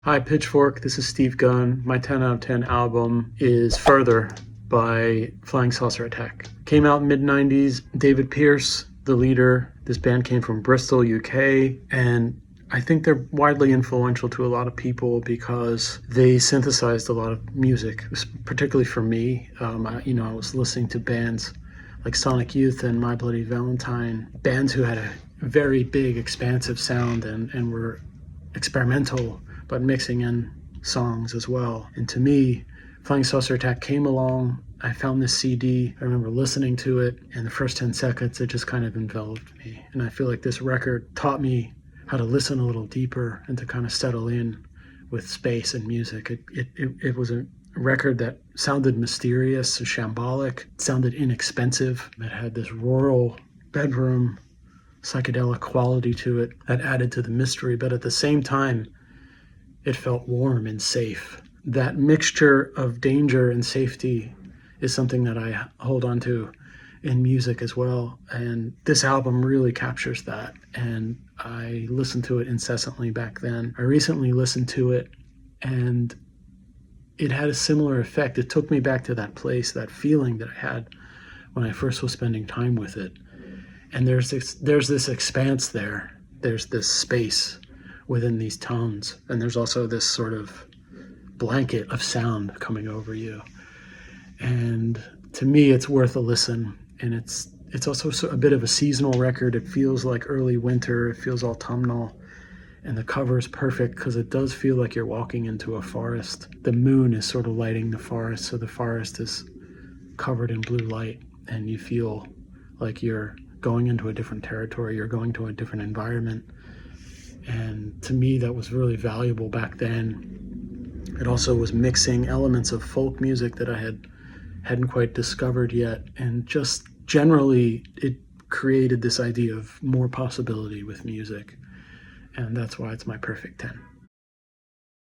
Hi, Pitchfork. This is Steve Gunn. My 10 out of 10 album is Further by Flying Saucer Attack. Came out mid-90s. David Pearce, the leader. This band came from Bristol, UK, and I think they're widely influential to a lot of people because they synthesized a lot of music, particularly for me. I was listening to bands like Sonic Youth and My Bloody Valentine, bands who had a very big, expansive sound and were experimental, but mixing in songs as well. And to me, Flying Saucer Attack came along. I found this CD. I remember listening to it, and the first 10 seconds, it just kind of enveloped me. And I feel like this record taught me how to listen a little deeper and to kind of settle in with space and music. It was a record that sounded mysterious, shambolic, sounded inexpensive. It had this rural bedroom psychedelic quality to it that added to the mystery, but at the same time, it felt warm and safe. That mixture of danger and safety is something that I hold on to in music as well. And this album really captures that. And I listened to it incessantly back then. I recently listened to it and it had a similar effect. It took me back to that place, that feeling that I had when I first was spending time with it. And there's this expanse there. There's this space within these tones. And there's also this sort of blanket of sound coming over you. And to me, it's worth a listen. And it's also a bit of a seasonal record. It feels like early winter. It feels autumnal. And the cover is perfect because it does feel like you're walking into a forest. The moon is sort of lighting the forest. So the forest is covered in blue light. And you feel like you're going into a different territory. You're going to a different environment. And to me, that was really valuable back then. It also was mixing elements of folk music that I hadn't quite discovered yet. And just generally, it created this idea of more possibility with music. And that's why it's my perfect 10.